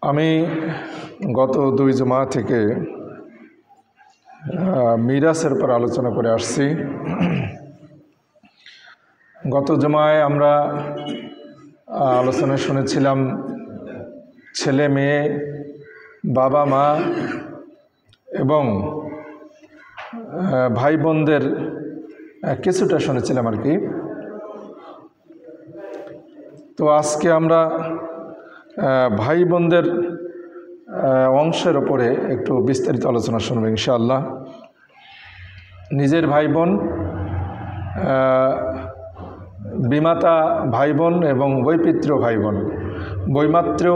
আমি গত দুই জুমা থেকে মিরাসের উপর আলোচনা করে আসছি। গত জুমায় আমরা আলোচনা শুনেছিলাম ছেলে মেয়ে, বাবা মা এবং ভাই বোনদের কিছুটা শুনেছিলাম আর কি। তো আজকে আমরা ভাই বোনদের অংশের ওপরে একটু বিস্তারিত আলোচনা শুনবো ইনশাআল্লাহ। নিজের ভাই বোন, বিমাতা ভাই বোন এবং বৈপিত্র্য ভাই বোন, বৈমাত্রেয়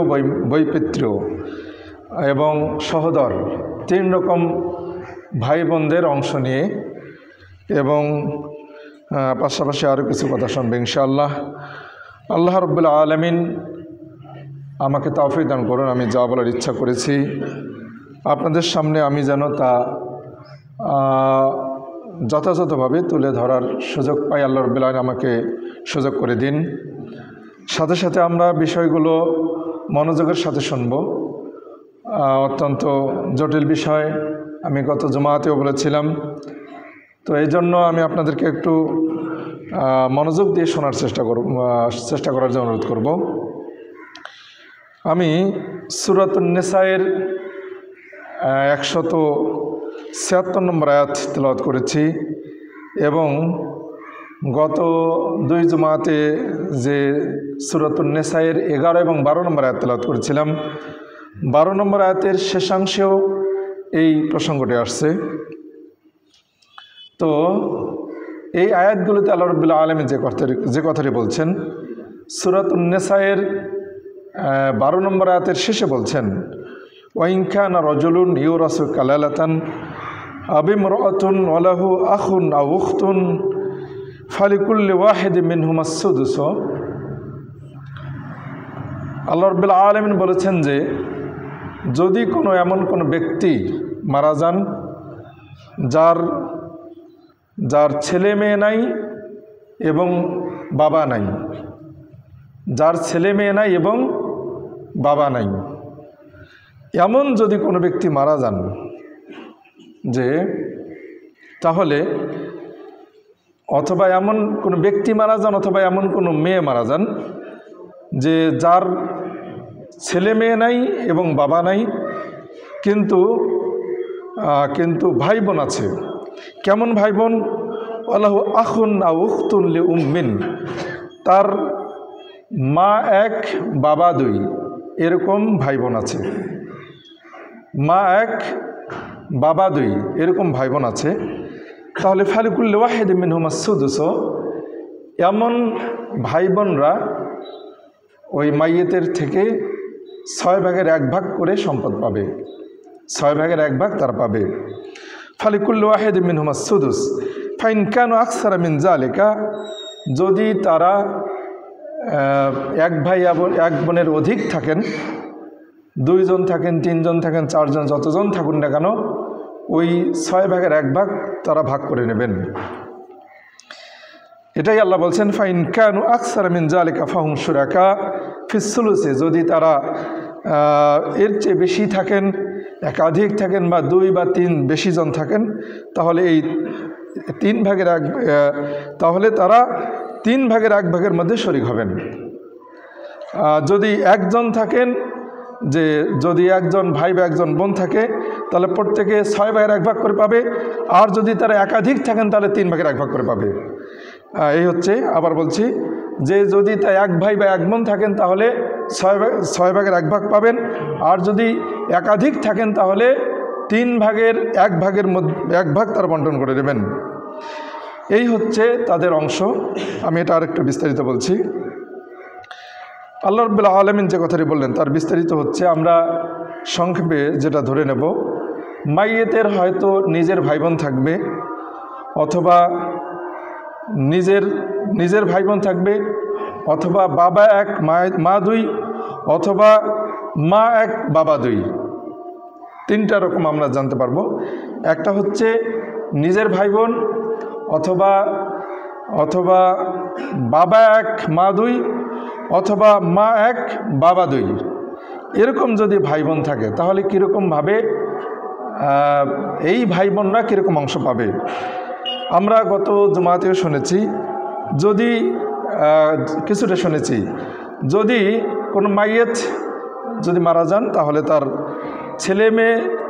বৈপিত্র্য এবং সহোদর, তিন রকম ভাই বোনদের অংশ নিয়ে এবং পাশাপাশি আরও কিছু কথা শুনবে ইনশাআল্লাহ। আল্লাহ রাব্বুল আলামিন আমাকে তৌফিক দান করুন। আমি যা বলার ইচ্ছা করেছি আপনাদের সামনে আমি যেন তা যথাযথভাবে তুলে ধরার সুযোগ পাই। আল্লাহ রাব্বুল আলামিন আমাকে সুযোগ করে দিন। সাথে সাথে আমরা বিষয়গুলো মনোযোগের সাথে শুনব। অত্যন্ত জটিল বিষয়, আমি গত জুমাতেও বলেছিলাম। তো এই জন্য আমি আপনাদেরকে একটু মনোযোগ দিয়ে শোনার চেষ্টা করার জন্য অনুরোধ করব। আমি সূরাতুন নিসায়ের 176 নম্বর আয়াত তেলাওয়াত করেছি এবং গত দুই জুমাতে যে সূরাতুন নিসায়ের 11 এবং 12 নম্বর আয়াত তেলাওয়াত করেছিলাম, 12 নম্বর আয়াতের শেষাংশেও এই প্রসঙ্গটি আসছে। তো এই আয়াতগুলোতে আল্লাহ রাব্বুল আলামিন যে কথাটি বলছেন, সূরাতুন নিসায়ের 12 নম্বর আয়াতের শেষে বলছেন, ওয়াইন কানা রাজুলুন ইউরাসু কালালাতান আবিমরাআতুন ওয়ালাহু আখুন আও উখতুন ফালিকুল্লি ওয়াহিদিন মিনহুমাস সুদুস। আল্লাহ রাব্বুল আলামিন বলেছেন যে যদি এমন কোনো ব্যক্তি মারা যান যার ছেলে মেয়ে নাই এবং বাবা নাই, যার ছেলে মেয়ে নাই এবং বাবা নাই, এমন যদি কোনো ব্যক্তি মারা যান তাহলে অথবা এমন কোনো ব্যক্তি মারা যান অথবা এমন কোনো মেয়ে মারা যান যে যার ছেলে মেয়ে নাই এবং বাবা নাই, কিন্তু ভাই বোন আছে। কেমন ভাই বোন? ওয়ালাহু আখুন আও উখতুন লিউম্মিন, তার মা এক বাবা দুই, এরকম ভাই বোন আছে। মা এক বাবা দুই এরকম ভাই বোন আছে। তাহলে ফালিকুল্লি ওয়াহিদিন মিনহুমাস সুদুস, এমন ভাই বোনরা ওই মাইয়েতের থেকে 6 ভাগের 1 ভাগ করে সম্পদ পাবে। 6 ভাগের 1 ভাগ তারা পাবে। ফালিকুল্লি ওয়াহিদিন মিনহুমাস সুদুস ফাইন কানু আকসারা মিন যালিকা, যদি তারা এক ভাই এবং এক বোনের অধিক থাকেন, 2 জন থাকেন, 3 জন থাকেন, 4 জন, যতজন থাকুন না কেন, ওই 6 ভাগের 1 ভাগ তারা ভাগ করে নেবেন। এটাই আল্লাহ বলছেন, ফাইন কানু আকসারা মিন যালিকা ফাহুম শুরাকা ফিস সুলুসি, যদি তারা এর চেয়ে বেশি থাকেন, একাধিক থাকেন বা 2 বা 3 বেশি জন থাকেন, তাহলে এই 3 ভাগের 1 তাহলে তারা 3 ভাগের 1 ভাগের মধ্যে শরিক হবেন। যদি একজন থাকেন, যদি একজন ভাই বা একজন বোন থাকে, তাহলে প্রত্যেকে 6 ভাগের 1 ভাগ করে পাবে। আর যদি তারা একাধিক থাকেন তাহলে 3 ভাগের 1 ভাগ করে পাবে। এই হচ্ছে, আবার বলছি, যে যদি তা এক ভাই বা এক বোন থাকেন তাহলে 6 ভাগের 1 ভাগ পাবেন। আর যদি একাধিক থাকেন তাহলে 3 ভাগের 1 ভাগের মধ্যে 1 ভাগ তারা বন্টন করে দেবেন। এই হচ্ছে তাদের অংশ। আমি এটা আরেকটু বিস্তারিত বলছি। আল্লাহ রাব্বুল আলামিন যে কথাটি বললেন তার বিস্তারিত হচ্ছে, আমরা সংক্ষেপে যেটা ধরে নেব, মাইয়েতের হয়তো নিজের ভাই বোন থাকবে, অথবা নিজের ভাই বোন থাকবে, অথবা বাবা এক মা দুই, অথবা মা এক বাবা দুই। 3টা রকম আমরা জানতে পারবো। একটা হচ্ছে নিজের ভাই বোন, অথবা বাবা এক মা দুই, অথবা মা এক বাবা দুই। এরকম যদি ভাই বোন থাকে তাহলে কীরকমভাবে এই ভাই বোনরা কীরকম অংশ পাবে? আমরা গত জুমাতেও শুনেছি, যদি কিছুটা শুনেছি, যদি কোনো মাইয়েত যদি মারা যান তাহলে তার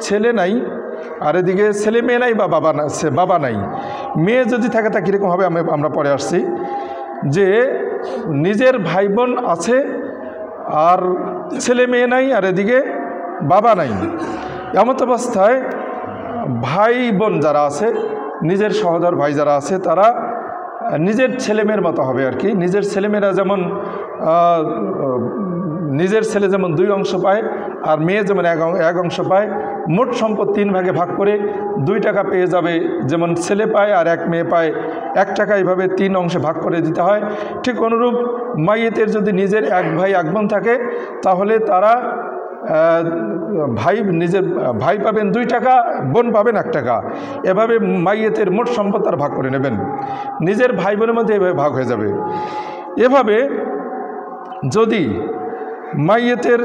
ছেলে নাই, আর এদিকে ছেলে মেয়ে নাই বা বাবা নাই, মেয়ে যদি থাকে তা কীরকম হবে আমরা পরে আসছি, যে নিজের ভাই বোন আছে আর ছেলে মেয়ে নাই আর এদিকে বাবা নাই, এমত অবস্থায় ভাই বোন যারা আছে, নিজের সহোদর ভাই যারা আছে, তারা নিজের ছেলেমেয়ের মতো হবে আর কি। নিজের ছেলেমেয়েরা যেমন নিজের ছেলে যেমন 2 অংশ পায় আর মেয়ে যেমন এক অংশ পায়, মোট সম্পদ 3 ভাগে ভাগ করে 2 টাকা পেয়ে যাবে, যেমন ছেলে পায় আর এক মেয়ে পায় 1 টাকা, এইভাবে 3 অংশে ভাগ করে দিতে হয়। ঠিক অনুরূপ মাইয়েতের যদি নিজের 1 ভাই 1 বোন থাকে তাহলে তারা নিজের ভাই পাবেন 2 টাকা, বোন পাবেন 1 টাকা, এভাবে মাইয়েতের মোট সম্পদ তার ভাগ করে নেবেন। নিজের ভাই বোনের মধ্যে এভাবে ভাগ হয়ে যাবে। এভাবে যদি মাইয়েতের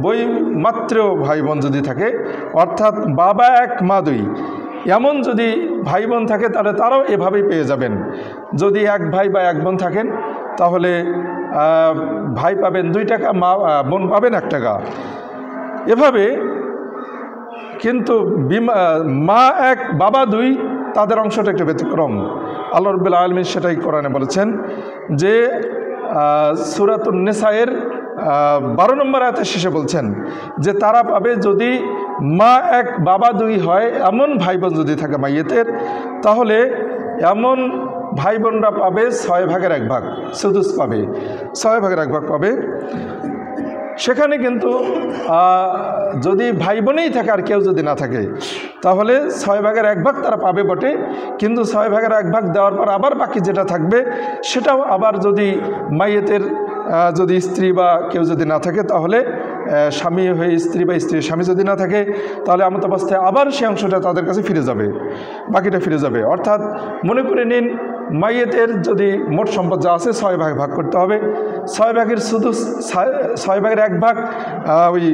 বইমাত্র ভাই বোন যদি থাকে, অর্থাৎ বাবা 1 মা 2, এমন যদি ভাই বোন থাকে তাহলে তারাও এভাবেই পেয়ে যাবেন। যদি 1 ভাই বা 1 বোন থাকেন তাহলে ভাই পাবেন 2 টাকা, বোন পাবেন 1 টাকা, এভাবে। কিন্তু মা 1 বাবা 2 তাদের অংশটা একটু ব্যতিক্রম। আল্লাহ রাব্বুল আলামিন সেটাই কোরআনে বলেছেন যে সূরাতুন নিসায়ের 12 নম্বর আয়াতের শেষে বলছেন যে তারা পাবে যদি মা 1 বাবা 2 হয়, এমন ভাই বোন যদি থাকে মাইয়েতের, তাহলে এমন ভাই বোনরা পাবে 6 ভাগের 1 ভাগ, সুদুস পাবে, 6 ভাগের 1 ভাগ পাবে। সেখানে কিন্তু যদি ভাই বোনেই থাকে আর কেউ যদি না থাকে তাহলে 6 ভাগের 1 ভাগ তারা পাবে বটে, কিন্তু 6 ভাগের 1 ভাগ দেওয়ার পর আবার বাকি যেটা থাকবে সেটাও আবার যদি মাইয়েতের যদি স্ত্রী বা কেউ যদি না থাকে, তাহলে স্বামী হয়ে স্ত্রী বা স্ত্রীর স্বামী যদি না থাকে, তাহলে এমন অবস্থায় আবার সেই অংশটা তাদের কাছে ফিরে যাবে, বাকিটা ফিরে যাবে। অর্থাৎ মনে করে নিন মাইয়েতের যদি মোট সম্পদ যা আছে 6 ভাগে ভাগ করতে হবে, 6 ভাগের শুধু 6 ভাগের 1 ভাগ ওই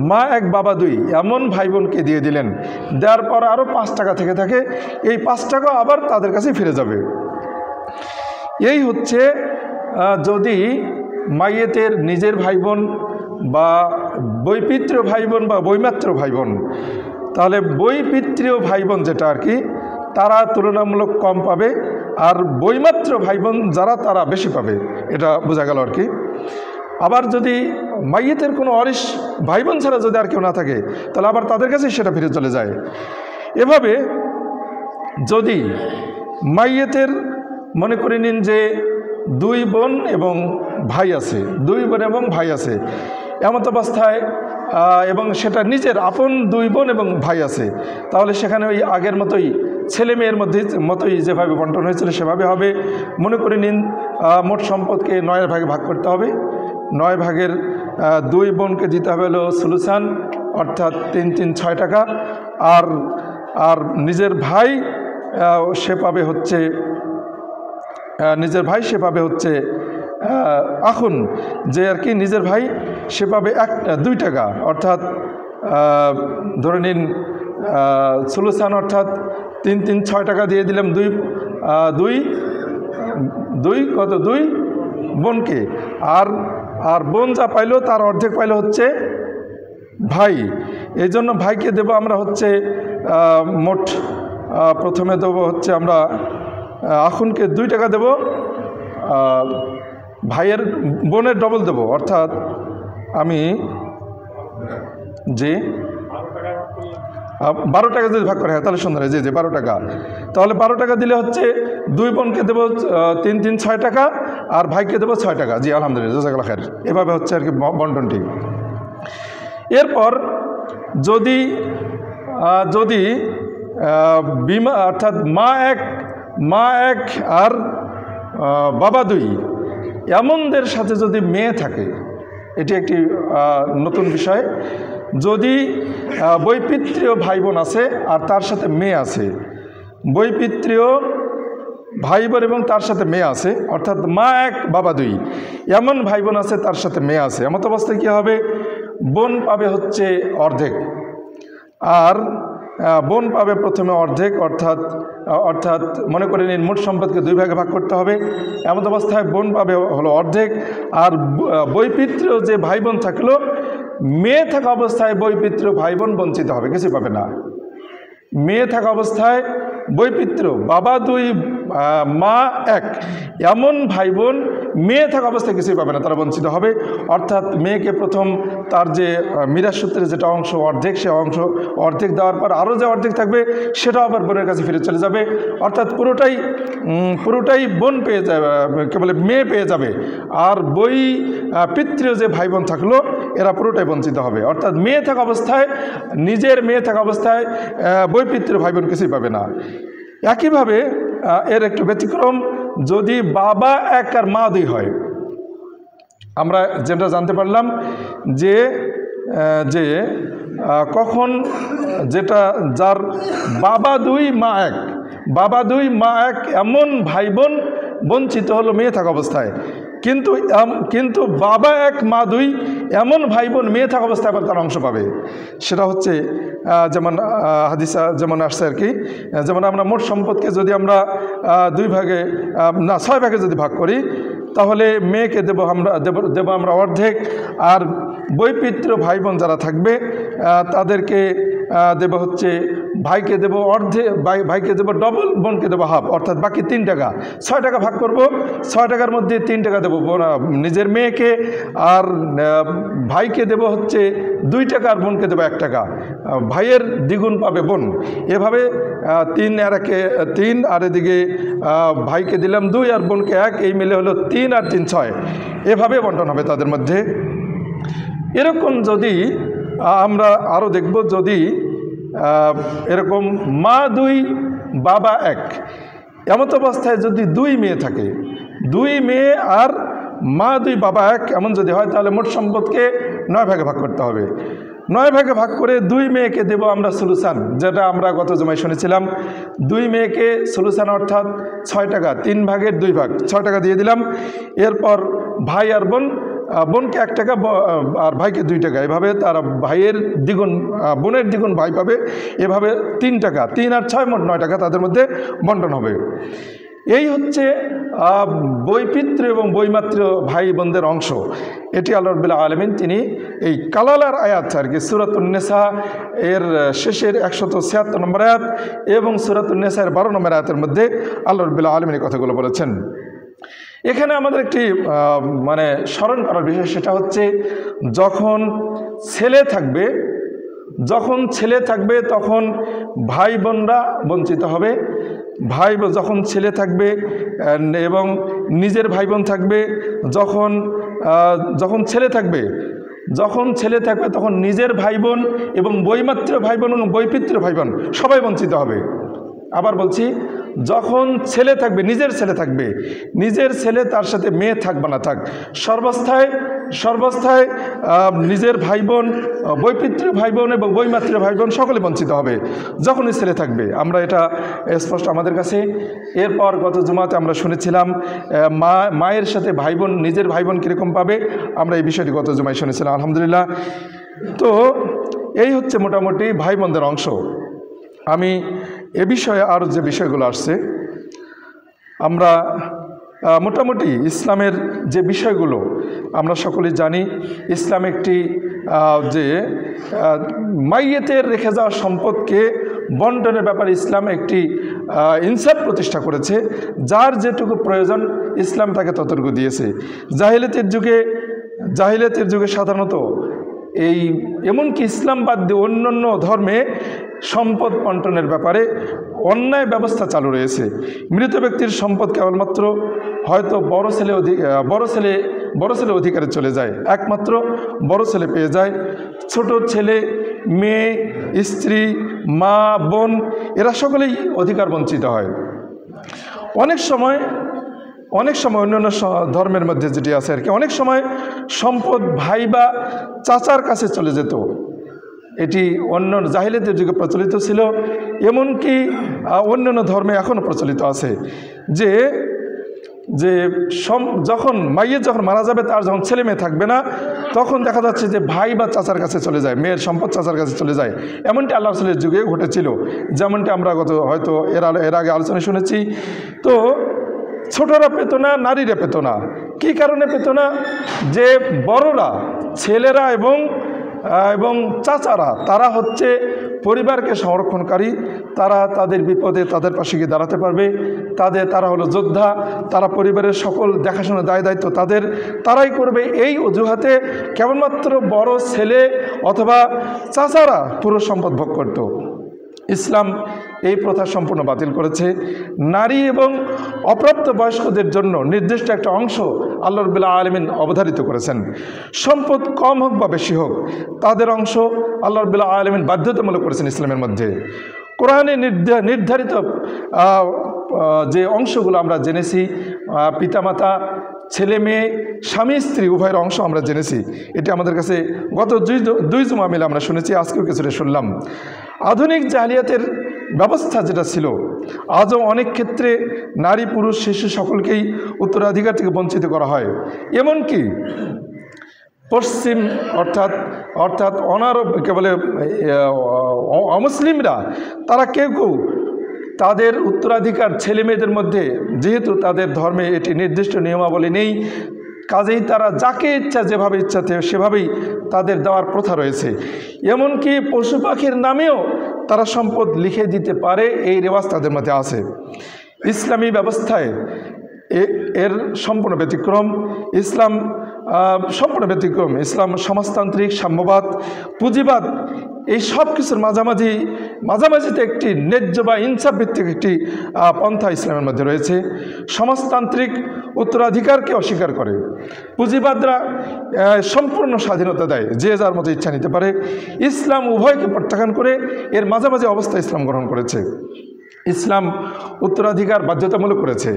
মা 1 বাবা 2 এমন ভাই বোনকে দিয়ে দিলেন। দেওয়ার পর আরও 5 টাকা থেকে থাকে, এই 5 টাকা আবার তাদের কাছে ফিরে যাবে। এই হচ্ছে যদি মাইয়েতের নিজের ভাই বোন বা বৈপিত্রীয় ভাই বোন বা বৈমাত্র ভাই বোন, তাহলে বৈপিত্রীয় ভাই বোন যেটা আর কি, তারা তুলনামূলক কম পাবে, আর বৈমাত্র ভাই বোন যারা তারা বেশি পাবে, এটা বোঝা গেল আর কি। আবার যদি মাইয়েতের কোনো অরিশ ভাই বোন ছাড়া যদি আর কেউ না থাকে তাহলে আবার তাদের কাছে সেটা ফিরে চলে যায়। এভাবে যদি মাইয়েতের মনে করে নিন যে 2 বোন এবং ভাই আছে, 2 বোন এবং ভাই আছে, এমত অবস্থায় এবং সেটা নিজের আপন 2 বোন এবং ভাই আছে, তাহলে সেখানে ওই আগের মতোই ছেলে মেয়ের মতোই যেভাবে বন্টন হয়েছিল সেভাবে হবে। মনে করে নিন মোট সম্পদকে 9 ভাগে ভাগ করতে হবে, 9 ভাগের 2 বোনকে দিতে হবে হলো সুলুসান, অর্থাৎ 3 3 6 টাকা, আর নিজের ভাই সে পাবে হচ্ছে আখুন, যে আর কি নিজের ভাই সে পাবে 2 টাকা, অর্থাৎ ধরে নিন সুলুসান অর্থাৎ 3 3 6 টাকা দিয়ে দিলাম 2 বোনকে, আর বোন যা পাইলো তার অর্ধেক পাইলো হচ্ছে ভাই। এই জন্য ভাইকে দেব আমরা হচ্ছে মোট প্রথমে দেব হচ্ছে আমরা আখুনকে 2 টাকা দেব, ভাইয়ের বোনের ডবল দেব, অর্থাৎ আমি যে 12 টাকা যদি ভাগ করে, হ্যাঁ তাহলে সুন্দর, যে 12 টাকা, তাহলে 12 টাকা দিলে হচ্ছে 2 বোনকে দেবো 3 3 6 টাকা, আর ভাইকে দেবো 6 টাকা। জি আলহামদুলিল্লাহ, জাযাকাল্লাহ খায়ের। এভাবে হচ্ছে আর কি বন্টনটি। এরপর যদি অর্থাৎ মা এক আর বাবা 2 এমনদের সাথে যদি মেয়ে থাকে, এটি একটি নতুন বিষয়। যদি বৈপিত্রীয় ভাই বোন আছে আর তার সাথে মেয়ে আছে, বৈপিত্রীয় ভাই বোন এবং তার সাথে মেয়ে আছে, অর্থাৎ মা এক বাবা দুই, এমন ভাই বোন আছে তার সাথে মেয়ে আছে, এমত অবস্থায় কী হবে, বোন পাবে হচ্ছে অর্ধেক, আর বোন পাবে প্রথমে অর্ধেক, অর্থাৎ মনে করে নিন মোট সম্পদকে দুই ভাগে ভাগ করতে হবে। এমন অবস্থায় বোন পাবে হলো অর্ধেক, আর বৈপিত্র যে ভাই বোন থাকলো, মেয়ে থাকা অবস্থায় বৈপিত্র ভাই বোন বঞ্চিত হবে, কিছু পাবে না। মেয়ে থাকা অবস্থায় বৈপিত্র বাবা দুই মা এক এমন ভাই বোন মেয়ে থাকা অবস্থায় কিছুই পাবে না, তারা বঞ্চিত হবে। অর্থাৎ মেয়েকে প্রথম তার যে মিরাজ সূত্রে যেটা অংশ অর্ধেক, সে অংশ অর্ধেক দেওয়ার পর আরও যে অর্ধেক থাকবে সেটাও আবার বোনের কাছে ফিরে চলে যাবে। অর্থাৎ পুরোটাই বোন পেয়ে যাবে, কে বলে মেয়ে পেয়ে যাবে। আর পিতৃ যে ভাই বোন থাকলো এরা পুরোটাই বঞ্চিত হবে। অর্থাৎ মেয়ে থাকা অবস্থায়, নিজের মেয়ে থাকা অবস্থায় বৈপিত্র ভাই বোন কিছুই পাবে না। একইভাবে এর একটু ব্যতিক্রম, যদি বাবা এক আর মা দুই হয়, আমরা যেটা জানতে পারলাম যে কখন যার বাবা দুই মা এক, বাবা দুই মা এক এমন ভাই বোন বঞ্চিত হলো মেয়ে থাকা অবস্থায়, কিন্তু বাবা এক মা দুই এমন ভাই বোন মেয়ে থাকা অবস্থায় আবার তার অংশ পাবে। সেটা হচ্ছে যেমন হাদিসা যেমন আসছে আর কি, যেমন আমরা মোট সম্পদকে যদি আমরা 6 ভাগে যদি ভাগ করি, তাহলে মেয়েকে দেব আমরা অর্ধেক, আর বৈপিত্র ভাই বোন যারা থাকবে তাদেরকে দেব হচ্ছে, ভাইকে দেব অর্ধেক, ভাইকে দেব ডবল, বোনকে দেবো হাফ, অর্থাৎ বাকি 3 টাকা। 6 টাকা ভাগ করব, 6 টাকার মধ্যে 3 টাকা দেবো নিজের মেয়েকে, আর ভাইকে দেব হচ্ছে 2 টাকা, আর বোনকে দেবো 1 টাকা। ভাইয়ের দ্বিগুণ পাবে বোন। এভাবে 3 আর 3, আর এদিকে ভাইকে দিলাম 2 আর বোনকে 1, এই মিলে হলো 3 আর 3 6, এভাবে বন্টন হবে তাদের মধ্যে। এরকম যদি আমরা আরও দেখব, যদি এরকম মা দুই বাবা এক এমত অবস্থায় যদি 2 মেয়ে থাকে, 2 মেয়ে আর মা দুই বাবা এক এমন যদি হয়, তাহলে মোট সম্পদকে 9 ভাগে ভাগ করতে হবে। 9 ভাগে ভাগ করে 2 মেয়েকে দেব আমরা সুলুসান, যেটা আমরা গত জমায় শুনেছিলাম। 2 মেয়েকে সুলুসান অর্থাৎ 6 টাকা, 3 ভাগের 2 ভাগ, 6 টাকা দিয়ে দিলাম। এরপর ভাই আর বোনকে 1 টাকা আর ভাইকে 2 টাকা, এভাবে তারা ভাইয়ের দ্বিগুণ বোনের দ্বিগুণ ভাই পাবে। এভাবে 3 টাকা, 3 আর 6 মোট 9 টাকা তাদের মধ্যে বন্টন হবে। এই হচ্ছে বৈপিত্র এবং বৈমাত্র ভাই বোনদের অংশ। এটি আল্লাহ রাব্বুল আলামিন তিনি এই কালালার আয়াত আর কি, সূরাতুন নিসা এর শেষের 176 নম্বর আয়াত এবং সূরাতুন নিসা এর 12 নম্বর আয়াতের মধ্যে আল্লাহ রাব্বুল আলামিন এই কথাগুলো বলেছেন। এখানে আমাদের একটি স্মরণ করার বিষয়, সেটা হচ্ছে যখন ছেলে থাকবে তখন ভাই বোনরা বঞ্চিত হবে। যখন ছেলে থাকবে এবং নিজের ভাই বোন থাকবে, যখন ছেলে থাকবে তখন নিজের ভাই বোন এবং বৈমাত্র ভাই বোন এবং বৈপিত্র ভাই বোন সবাই বঞ্চিত হবে। আবার বলছি, যখন ছেলে থাকবে, নিজের ছেলে তার সাথে মেয়ে থাক বা না থাক, সর্বস্থায় নিজের ভাই বোন, বৈপিত্র ভাই বোন এবং বৈমাত্র ভাই বোন সকলে বঞ্চিত হবে যখনই ছেলে থাকবে। আমরা এটা স্পষ্ট আমাদের কাছে। এরপর গত জুমাতে আমরা শুনেছিলাম মায়ের সাথে ভাই বোন, নিজের ভাই বোন কীরকম পাবে, আমরা এই বিষয়টি গত জুমায় শুনেছিলাম আলহামদুলিল্লাহ। তো এই হচ্ছে মোটামুটি ভাই বোনদের অংশ। আমি এ বিষয়ে আর যে বিষয়গুলো আসছে, আমরা মোটামুটি ইসলামের যে বিষয়গুলো আমরা সকলেই জানি। ইসলাম একটি যে মাইয়েতের রেখে যাওয়া সম্পদকে বন্টনের ব্যাপারে ইসলাম একটি ইনসাফ প্রতিষ্ঠা করেছে। যার যেটুকু প্রয়োজন ইসলাম তাকে ততটুকু দিয়েছে। জাহিলিয়াতের যুগে সাধারণত এমনকি ইসলাম বাদ দিয়ে অন্যান্য ধর্মে সম্পদ বন্টনের ব্যাপারে অন্যায় ব্যবস্থা চালু রয়েছে। মৃত ব্যক্তির সম্পদ কেবলমাত্র হয়তো বড় ছেলে অধিকারে চলে যায়, একমাত্র বড় ছেলে পেয়ে যায়। ছোট ছেলে, মেয়ে, স্ত্রী, মা, বোন এরা সকলেই অধিকার বঞ্চিত হয়। অনেক সময় অন্যান্য ধর্মের মধ্যে যেটি আছে আর কি, অনেক সময় সম্পদ ভাই বা চাচার কাছে চলে যেত। এটি অন্য জাহিলিয়াতের যুগে প্রচলিত ছিল, এমনকি অন্যান্য ধর্মে এখনও প্রচলিত আছে যে যে যখন মাইয়ের যখন মারা যাবে, তার যখন ছেলে মেয়ে থাকবে না, তখন দেখা যাচ্ছে যে ভাই বা চাচার কাছে চলে যায়, মেয়ের সম্পদ চাচার কাছে চলে যায়। এমনটি আল্লাহ রাসূলের যুগে ঘটেছিল, যেমনটি আমরা হয়তো এর আগে আলোচনা শুনেছি। তো ছোটরা পেত না, নারীরা পেত না। কী কারণে পেত না? যে বড়রা, ছেলেরা এবং চাচারা, তারা হচ্ছে পরিবারকে সংরক্ষণকারী, তারা তাদের বিপদে তাদের পাশে গিয়ে দাঁড়াতে পারবে, তারা হলো যোদ্ধা, তারা পরিবারের সকল দেখাশোনা দায়িত্ব তারাই করবে। এই অজুহাতে কেবলমাত্র বড় ছেলে অথবা চাচারা পুরো সম্পদ ভোগ করত। ইসলাম এই প্রথা সম্পূর্ণ বাতিল করেছে। নারী এবং অপ্রাপ্ত বয়স্কদের জন্য নির্দিষ্ট একটা অংশ আল্লাহ রাব্বুল আলামিন অবধারিত করেছেন। সম্পদ কম হোক বা বেশি হোক, তাদের অংশ আল্লাহ রাব্বুল আলামিন বাধ্যতামূলক করেছেন ইসলামের মধ্যে। কোরআনে নির্ধারিত যে অংশগুলো আমরা জেনেছি, পিতামাতা, ছেলে মেয়ে, স্বামী স্ত্রী উভয়ের অংশ আমরা জেনেছি। এটি আমাদের কাছে গত দুই জুমা মিলে আমরা শুনেছি, আজকেও কিছুটা শুনলাম। আধুনিক জাহিলিয়াতের ব্যবস্থা যেটা ছিল, আজও অনেক ক্ষেত্রে নারী, পুরুষ, শিশু সকলকেই উত্তরাধিকার থেকে বঞ্চিত করা হয়। এমনকি পশ্চিম অর্থাৎ অনারব কে বলে অমুসলিমরা, তারা কেউ তাদের উত্তরাধিকার ছেলে মেয়েদের মধ্যে, যেহেতু তাদের ধর্মে এটি নির্দিষ্ট নিয়মাবলী নেই, কাজেই তারা যাকে ইচ্ছা যেভাবে ইচ্ছা সেভাবেই তাদের দেওয়ার প্রথা রয়েছে। এমনকি পশু পাখির নামেও তারা সম্পদ লিখে দিতে পারে, এই রেওয়াজ তাদের মধ্যে আছে। ইসলামী ব্যবস্থায় এর সম্পূর্ণ ব্যতিক্রম। ইসলাম সম্পূর্ণ ব্যতিক্রম। ইসলাম সমাজতান্ত্রিক, সাম্যবাদ, পুঁজিবাদ, এই সব কিছুর মাঝামাঝিতে একটি ন্যায্য বা ইনসাফ ভিত্তিক একটি পন্থা ইসলামের মধ্যে রয়েছে। সমাজতান্ত্রিক উত্তরাধিকারকে অস্বীকার করে, পুঁজিবাদরা সম্পূর্ণ স্বাধীনতা দেয়, যে যার মতো ইচ্ছা নিতে পারে। ইসলাম উভয়কে প্রত্যাখ্যান করে এর মাঝামাঝি অবস্থা ইসলাম গ্রহণ করেছে। ইসলাম উত্তরাধিকার বাধ্যতামূলক করেছে।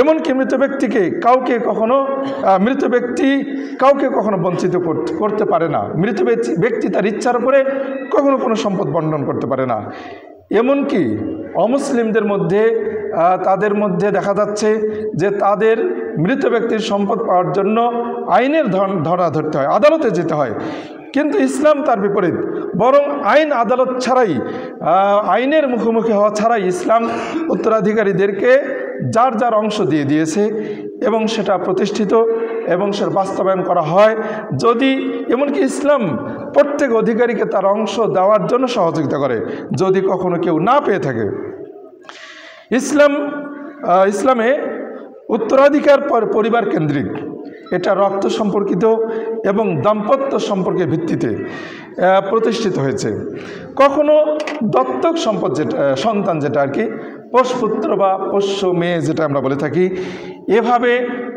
এমনকি মৃত ব্যক্তি কখনো বঞ্চিত করতে পারে না। মৃত ব্যক্তি তার ইচ্ছার উপরে কখনো কোনো সম্পদ বন্টন করতে পারে না। এমনকি অমুসলিমদের মধ্যে তাদের মধ্যে দেখা যাচ্ছে যে তাদের মৃত ব্যক্তির সম্পদ পাওয়ার জন্য আইনের ধরা ধরতে হয়, আদালতে যেতে হয়। কিন্তু ইসলাম তার বিপরীত, বরং আইন আদালত ছাড়াই, আইনের মুখোমুখি হওয়া ছাড়াই ইসলাম উত্তরাধিকারীদেরকে যার যার অংশ দিয়ে দিয়েছে এবং সেটা প্রতিষ্ঠিত এবং সেটা বাস্তবায়ন করা হয়। যদি এমনকি ইসলাম প্রত্যেক অধিকারীকে তার অংশ দেওয়ার জন্য সহযোগিতা করে, যদি কখনো কেউ না পেয়ে থাকে। ইসলামে উত্তরাধিকার পরিবার কেন্দ্রিক, এটা রক্ত সম্পর্কিত এবং দাম্পত্য সম্পর্কের ভিত্তিতে প্রতিষ্ঠিত হয়েছে। কখনো দত্তক সন্তান যেটা আর কি, পোষপুত্র বা পোষ্য মেয়ে যেটা আমরা বলে থাকি, এভাবে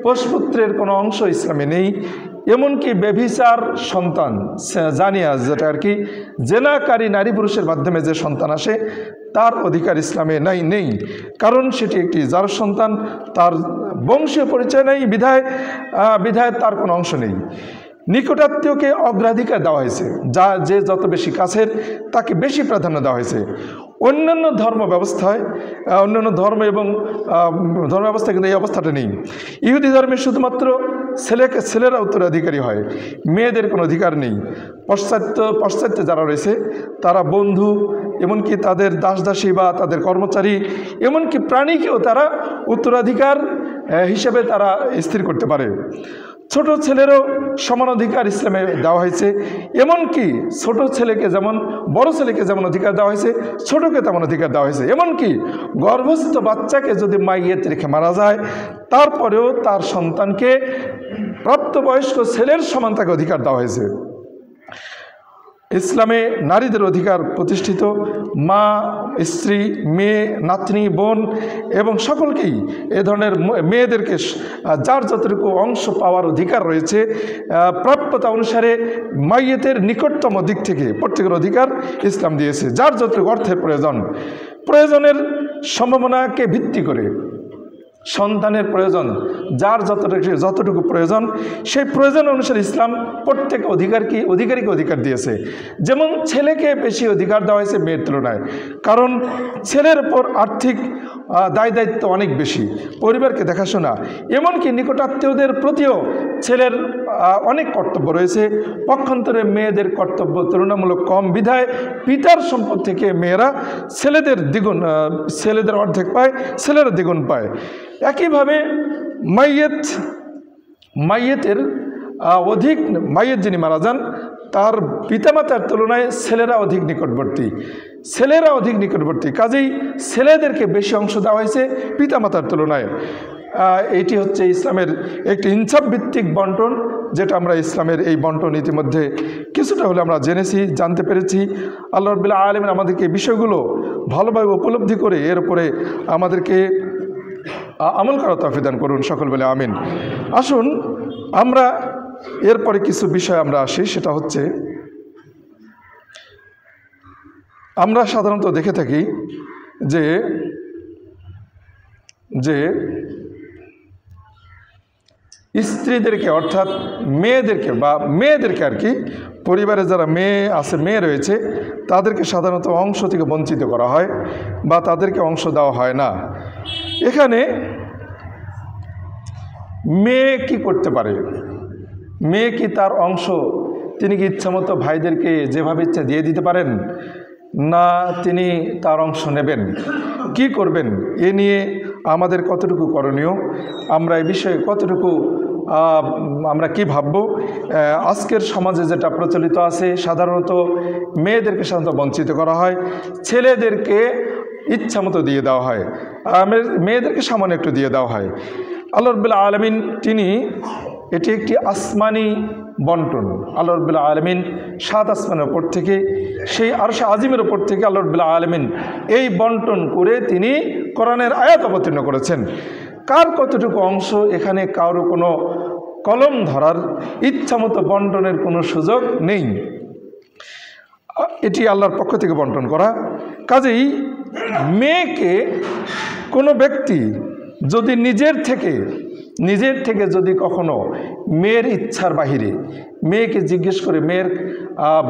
পোষপুত্রের কোনো অংশ ইসলামে নেই। এমনকি বেভিচার সন্তান, জানিয়া যেটা আর কি, জেনাকারী নারী পুরুষের মাধ্যমে যে সন্তান আসে, তার অধিকার ইসলামে নেই। কারণ সেটি একটি যার সন্তান, তার বংশীয় পরিচয় নেই, বিধায় তার কোনো অংশ নেই। নিকটাত্মীয়কে অগ্রাধিকার দেওয়া হয়েছে, যে যত বেশি কাছের তাকে বেশি প্রাধান্য দেওয়া হয়েছে। অন্যান্য ধর্ম ব্যবস্থায়, অন্যান্য ধর্ম এবং ধর্ম ব্যবস্থায় কিন্তু এই অবস্থাটা নেই। ইহুদি ধর্মে শুধুমাত্র ছেলেরা উত্তরাধিকারী হয়, মেয়েদের কোনো অধিকার নেই। পশ্চাত্যে যারা রয়েছে তারা বন্ধু, এমনকি তাদের দাসদাসী বা তাদের কর্মচারী, এমনকি প্রাণীকেও তারা উত্তরাধিকার হিসেবে তারা স্থির করতে পারে। ছোট ছেলেরও সমান অধিকার ইসলামে দেওয়া হয়েছে। এমনকি ছোট ছেলেকে যেমন বড় ছেলেকে যেমন অধিকার দেওয়া হয়েছে, ছোটকে তেমন অধিকার দেওয়া হয়েছে। এমনকি গর্ভস্থ বাচ্চাকে যদি মাইয়েত রেখে মারা যায়, তারপরেও তার সন্তানকে প্রাপ্তবয়স্ক ছেলের সমান তাকে অধিকার দেওয়া হয়েছে। ইসলামে নারীদের অধিকার প্রতিষ্ঠিত। মা, স্ত্রী, মেয়ে, নাতনি, বোন এবং সকলকেই এ ধরনের মেয়েদেরকে যার যতটুকু অংশ পাওয়ার অধিকার রয়েছে, প্রাপ্যতা অনুসারে মাইয়েতের নিকটতম দিক থেকে প্রত্যেকের অধিকার ইসলাম দিয়েছে। যার যতটুকু অর্থের প্রয়োজনের সম্ভাবনাকে ভিত্তি করে সন্তানের প্রয়োজন, যার যতটুকু প্রয়োজন, সেই প্রয়োজন অনুসারে ইসলাম প্রত্যেক অধিকারীকে অধিকার দিয়েছে। যেমন ছেলেকে বেশি অধিকার দেওয়া হয়েছে মেয়ের তুলনায়, কারণ ছেলের উপর আর্থিক দায় দায়িত্ব অনেক বেশি, পরিবারকে দেখাশোনা, এমনকি নিকটাত্মীয়দের প্রতিও ছেলের অনেক কর্তব্য রয়েছে। পক্ষান্তরে মেয়েদের কর্তব্য তুলনামূলক কম বিধায় পিতার সম্পদ থেকে মেয়েরা ছেলেদের অর্ধেক পায়, ছেলেরা দ্বিগুণ পায়। একইভাবে মাইয়েত যিনি মারা যান, তার পিতামাতার তুলনায় ছেলেরা অধিক নিকটবর্তী, কাজেই ছেলেদেরকে বেশি অংশ দেওয়া হয়েছে পিতামাতার তুলনায়। এটি হচ্ছে ইসলামের একটি ইনসাফ ভিত্তিক বন্টন, যেটা আমরা ইসলামের এই বন্টন ইতিমধ্যে কিছুটা হলে আমরা জানতে পেরেছি। আল্লাহ রাব্বুল আলামিন আমাদেরকে এই বিষয়গুলো ভালোভাবে উপলব্ধি করে এর উপরে আমাদেরকে আমল করার তৌফিক দান করুন, সকল বলে আমিন। আসুন আমরা এরপরে কিছু বিষয় আমরা আসি, সেটা হচ্ছে আমরা সাধারণত দেখে থাকি যে স্ত্রীদেরকে অর্থাৎ মেয়েদেরকে আর কি, পরিবারে যারা মেয়ে রয়েছে তাদেরকে সাধারণত অংশ থেকে বঞ্চিত করা হয় বা তাদেরকে অংশ দেওয়া হয় না। এখানে মেয়ে কি করতে পারে? মেয়ে কি তার অংশ তিনি কি ইচ্ছামতো ভাইদেরকে যেভাবে ইচ্ছা দিয়ে দিতে পারেন, না তিনি তার অংশ নেবেন, কি করবেন? এ নিয়ে আমাদের কতটুকু করণীয়, আমরা এই বিষয়ে কতটুকু আমরা কি ভাবব? আজকের সমাজে যেটা প্রচলিত আছে, সাধারণত মেয়েদেরকে সাধারণত বঞ্চিত করা হয়, ছেলেদেরকে ইচ্ছামতো দিয়ে দেওয়া হয়, মেয়েদেরকে সামান্য একটু দিয়ে দেওয়া হয়। আল্লাহ রাব্বুল আলামিন এটি একটি আসমানি বন্টন। আল্লাহ রাব্বুল আলামিন 7 আসমানের উপর থেকে, সেই আরশে আজিমের উপর থেকে আল্লাহ রাব্বুল আলামিন এই বন্টন করে তিনি কোরআনের আয়াত অবতীর্ণ করেছেন। কার কতটুকু অংশ, এখানে কারো কোনো কলম ধরার, ইচ্ছামতো বন্টনের কোনো সুযোগ নেই, এটি আল্লাহর পক্ষ থেকে বন্টন করা। কাজেই মেয়েকে কোনো ব্যক্তি যদি নিজের থেকে যদি কখনো মেয়ের ইচ্ছার বাহিরে, মেয়েকে জিজ্ঞেস করে মেয়ের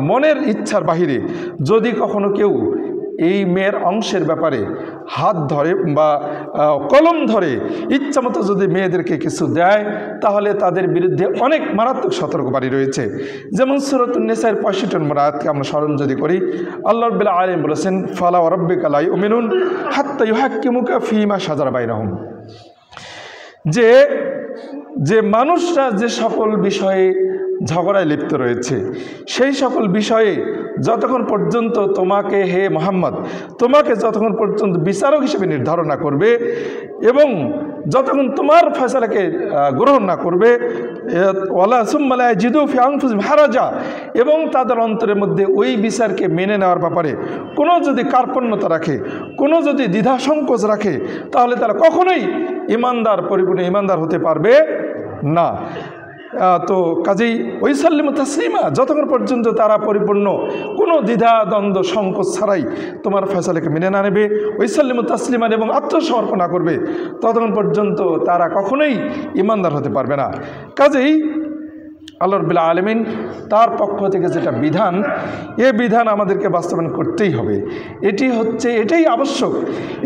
মনের ইচ্ছার বাহিরে যদি কখনো কেউ এই মেয়ের অংশের ব্যাপারে হাত ধরে বা কলম ধরে ইচ্ছামতো যদি মেয়েদেরকে কিছু দেয়, তাহলে তাদের বিরুদ্ধে অনেক মারাত্মক সতর্কবাণী রয়েছে। যেমন সূরাতুন নিসার 65 নম্বর আয়াতকে আমরা স্মরণ যদি করি, আল্লাহ রাব্বুল আলামিন বলেছেন, ফালা ওয়া রাব্বিকা লা ইউমিনুন হাত্তা ইউহাক্কিমুকা ফীমা শাজারা বাইনাহুম, যে মানুষরা যে সকল বিষয়ে ঝগড়ায় লিপ্ত রয়েছে, সেই সকল বিষয়ে যতক্ষণ পর্যন্ত তোমাকে, হে মুহাম্মদ, তোমাকে যতক্ষণ পর্যন্ত বিচারক হিসেবে নির্ধারণ না করবে এবং যতক্ষণ তোমার ফয়সালাকে গ্রহণ না করবে, ওয়ালা সুম্মা লা ইয়াজিদু ফি আনফুসিহিম হারাজা, এবং তাদের অন্তরের মধ্যে ওই বিচারকে মেনে নেওয়ার ব্যাপারে কোনো যদি কার্পণ্যতা রাখে, কোনো যদি দ্বিধা সংকোচ রাখে, তাহলে তারা কখনোই পরিপূর্ণ ইমানদার হতে পারবে না। তো কাজেই ওয়াইসাল্লিমু তাসলিমা, যতক্ষণ পর্যন্ত তারা পরিপূর্ণ কোনো দ্বিধা দ্বন্দ্ব সংকোচ ছাড়াই তোমার ফয়সালাকে মেনে না নেবে, ওয়াইসাল্লিমু তাসলিমান, এবং আত্মসমর্পণ না করবে, ততক্ষণ পর্যন্ত তারা কখনোই ইমানদার হতে পারবে না। কাজেই আল্লাহ রাব্বুল আলামিন তার পক্ষ থেকে যেটা বিধান, এ বিধান আমাদেরকে বাস্তবায়ন করতেই হবে। এটাই আবশ্যক,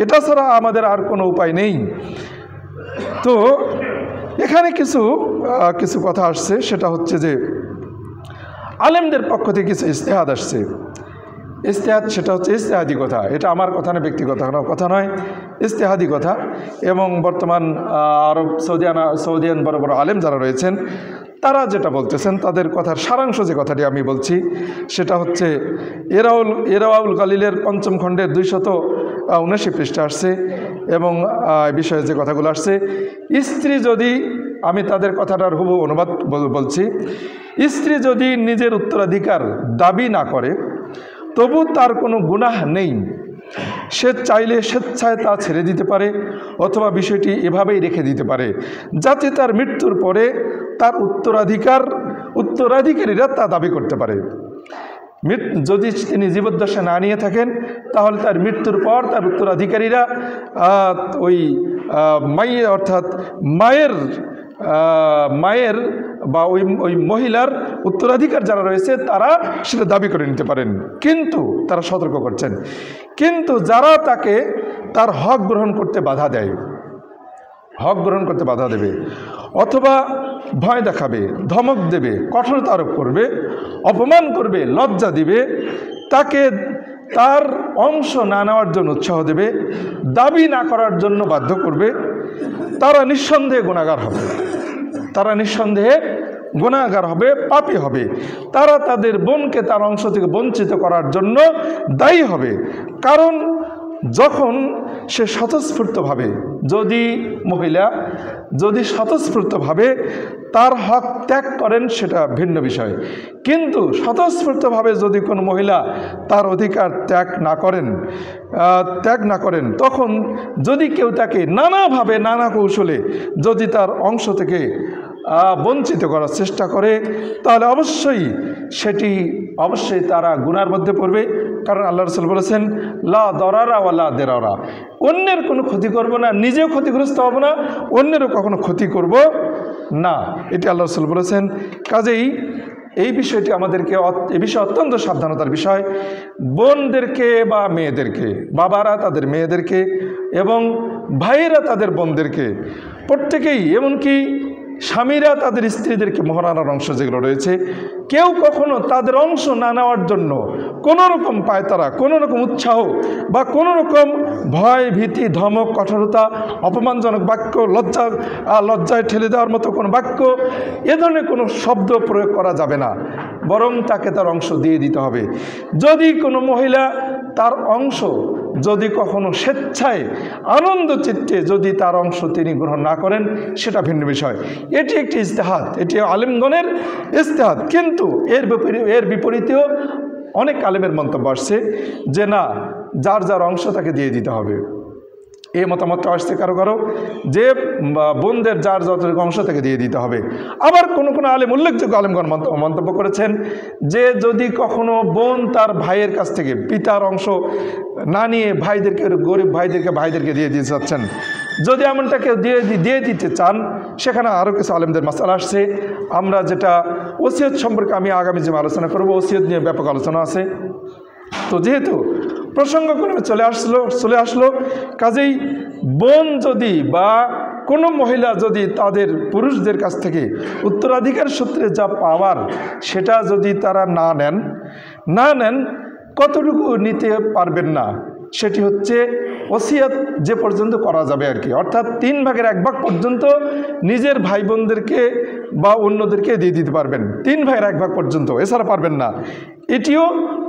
এটা ছাড়া আমাদের আর কোনো উপায় নেই। তো এখানে কিছু কথা আসছে, সেটা হচ্ছে যে আলেমদের পক্ষ থেকে কিছু ইজতিহাদ আসছে। সেটা হচ্ছে ইজতিহাদি কথা, এটা আমার কথা না, ব্যক্তিগত কথা নয়, ইজতিহাদি কথা। এবং বর্তমান আরব সৌদিয়ান বড় বড় আলেম যারা রয়েছেন, তারা যেটা বলতেছেন, তাদের কথার সারাংশ যে কথাটি আমি বলছি, সেটা হচ্ছে এরাওয়াউল গালিলের 5ম খণ্ডের 279 পৃষ্ঠা আসছে। এবং বিষয়ে যে কথাগুলো আসছে, স্ত্রী যদি, আমি তাদের কথাটার হুবহু অনুবাদ বলছি, স্ত্রী যদি নিজের উত্তরাধিকার দাবি না করে তবু তার কোনো গুনাহ নেই, সে চাইলে স্বেচ্ছায় তা ছেড়ে দিতে পারে, অথবা বিষয়টি এভাবেই রেখে দিতে পারে যাতে তার মৃত্যুর পরে তার উত্তরাধিকারীরা তা দাবি করতে পারে। যদি তিনি জীবদ্দশা না নিয়ে থাকেন, তাহলে তার মৃত্যুর পর তার উত্তরাধিকারীরা ওই মাইয়ে অর্থাৎ মায়ের বা ওই মহিলার উত্তরাধিকার যারা রয়েছে তারা সেটা দাবি করে নিতে পারেন, কিন্তু তারা সতর্ক করছেন, কিন্তু যারা তাকে তার হক গ্রহণ করতে বাধা দেয়, হক গ্রহণ করতে বাধা দেবে অথবা ভয় দেখাবে, ধমক দেবে, কঠোরতা আরোপ করবে, অপমান করবে, লজ্জা দিবে, তাকে তার অংশ না নেওয়ার জন্য উৎসাহ দেবে, দাবি না করার জন্য বাধ্য করবে, তারা নিঃসন্দেহে গুনাহগার হবে, তারা নিঃসন্দেহে গুনাহগার হবে, পাপী হবে। তারা তাদের বোনকে তার অংশ থেকে বঞ্চিত করার জন্য দায়ী হবে। কারণ যখন সে স্বতঃস্ফূর্তভাবে, যদি মহিলা যদি স্বতঃস্ফূর্তভাবে তার হক ত্যাগ করেন সেটা ভিন্ন বিষয়, কিন্তু স্বতঃস্ফূর্তভাবে যদি কোনো মহিলা তার অধিকার ত্যাগ না করেন তখন যদি কেউ তাকে নানাভাবে নানা কৌশলে যদি তার অংশ থেকে বঞ্চিত করার চেষ্টা করে তাহলে অবশ্যই তারা গুনার মধ্যে পড়বে। কারণ আল্লাহ রাসূল বলেছেন, লা দরারা ওয়া লা দিরারা, অন্যের কোনো ক্ষতি করব না, নিজেও ক্ষতিগ্রস্ত হব না, অন্যেরও কখনো ক্ষতি করব না, এটি আল্লাহ রাসূল বলেছেন। কাজেই এই বিষয়টি আমাদেরকে এই বিষয়ে অত্যন্ত সাবধানতার বিষয়। বোনদেরকে বা মেয়েদেরকে, বাবারা তাদের মেয়েদেরকে এবং ভাইয়েরা তাদের বোনদেরকে, প্রত্যেকেই, এমনকি স্বামীরা তাদের স্ত্রীদেরকে মহারানার অংশ যেগুলো রয়েছে, কেউ কখনো তাদের অংশ না নেওয়ার জন্য কোনো রকম পায়তারা, কোনো রকম উৎসাহ বা কোনো রকম ভয়, ভীতি, ধমক, কঠোরতা, অপমানজনক বাক্য, লজ্জায় ঠেলে দেওয়ার মতো কোনো বাক্য, এ ধরনের কোনো শব্দ প্রয়োগ করা যাবে না, বরং তাকে তার অংশ দিয়ে দিতে হবে। যদি কোনো মহিলা তার অংশ যদি কখনো স্বেচ্ছায় আনন্দ চিত্তে যদি তার অংশ তিনি গ্রহণ না করেন সেটা ভিন্ন বিষয়। এটি একটি ইজতিহাদ, এটি আলেমগণের ইজতিহাদ, কিন্তু এর বিপরীতেও অনেক আলেমের মন্তব্য আসছে যে না, যার যার অংশ তাকে দিয়ে দিতে হবে। এই মতামতটা আসছে কারো কারো যে বোনদের যার যত অংশ থেকে দিয়ে দিতে হবে। আবার কোনো উল্লেখযোগ্য আলেমগণ মন্তব্য করেছেন যে যদি কখনো বোন তার ভাইয়ের কাছ থেকে পিতার অংশ না নিয়ে গরিব ভাইদেরকে দিয়ে চাচ্ছেন, যদি এমনটাকে দিয়ে দিতে চান, সেখানে আরও কিছু আলেমদের মাসালা আসছে। আমরা যেটা ওসিয়ত সম্পর্কে আমি আগামী যে আলোচনা করব, ওসিয়ত নিয়ে ব্যাপক আলোচনা আছে। তো যেহেতু প্রসঙ্গক্রমে চলে আসলো, কাজেই বোন যদি বা কোনো মহিলা যদি তাদের পুরুষদের কাছ থেকে উত্তরাধিকার সূত্রে যা পাওয়ার সেটা যদি তারা না নেন, কতটুকু নিতে পারবেন না, সেটি হচ্ছে ওসিয়ত যে পর্যন্ত করা যাবে আর কি, অর্থাৎ 3 ভাগের 1 ভাগ পর্যন্ত নিজের ভাই বোনদেরকে বা অন্যদেরকে দিয়ে দিতে পারবেন, 3 ভাগের 1 ভাগ পর্যন্ত, এছাড়া পারবেন না। এটিও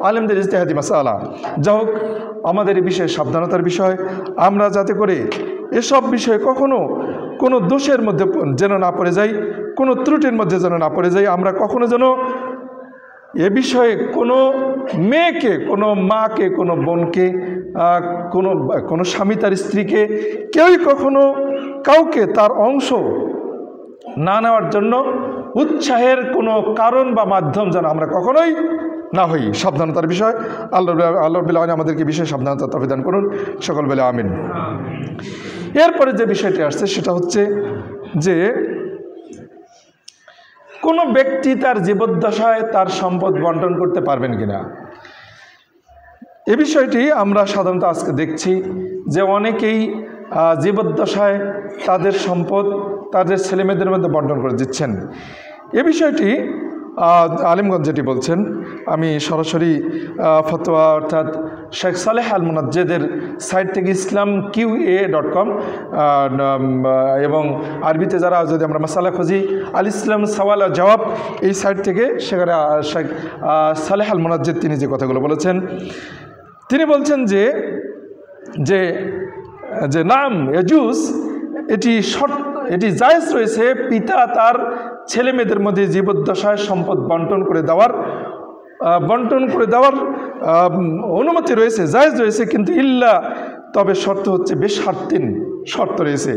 আলেমদের ইজতিহাদি মাসালা। যা হোক, আমাদের এই বিষয়ে সাবধানতার বিষয়, আমরা যাতে করে এসব বিষয়ে কখনো কোনো দোষের মধ্যে যেন না পড়ে যাই, কোনো ত্রুটির মধ্যে যেন না পড়ে যাই। আমরা কখনো যেন এ বিষয়ে কোনো মেয়েকে, কোনো মাকে, কোনো বোনকে, কোনো স্বামী তার স্ত্রীকে, কেউই কখনো কাউকে তার অংশ না নেওয়ার জন্য উৎসাহের কোনো কারণ বা মাধ্যম যেন আমরা কখনোই না হই। সাবধানতার বিষয়। আল্লাহ রাব্বুল আলামিন আমাদেরকে বিষয়ে সাবধানতা তৌফিক দান করুন, সকল বলে আমিন। এরপরে যে বিষয়টি আসছে সেটা হচ্ছে যে কোনো ব্যক্তি তার জীবদ্দশায় তার সম্পদ বন্টন করতে পারবেন কিনা। এ বিষয়টি আমরা সাধারণত আজকে দেখছি যে অনেকেই জীবদ্দশায় তাদের সম্পদ তাদের ছেলেমেয়েদের মধ্যে বন্টন করে দিচ্ছেন। এ বিষয়টি আলিমগঞ্জ যেটি বলছেন, আমি সরাসরি ফতোয়া অর্থাৎ শেখ সালেহ আল মুনাজ্জেদের সাইট থেকে islamqa.com এবং আরবিতে যারা যদি আমরা মাসালা খুঁজি আল ইসলাম সওয়াল আর জবাব, এই সাইট থেকে সেখানে শেখ সালেহ আল মুনাজ্জেদ তিনি যে কথাগুলো বলেছেন, তিনি বলছেন যে নাম এজুজ, এটি জায়েজ রয়েছে পিতা তার ছেলে মেয়েদের মধ্যে জীবদ্দশায় সম্পদ বন্টন করে দেওয়ার অনুমতি রয়েছে, জায়েজ রয়েছে, কিন্তু তবে শর্ত হচ্ছে বেশারতিন, শর্ত রয়েছে।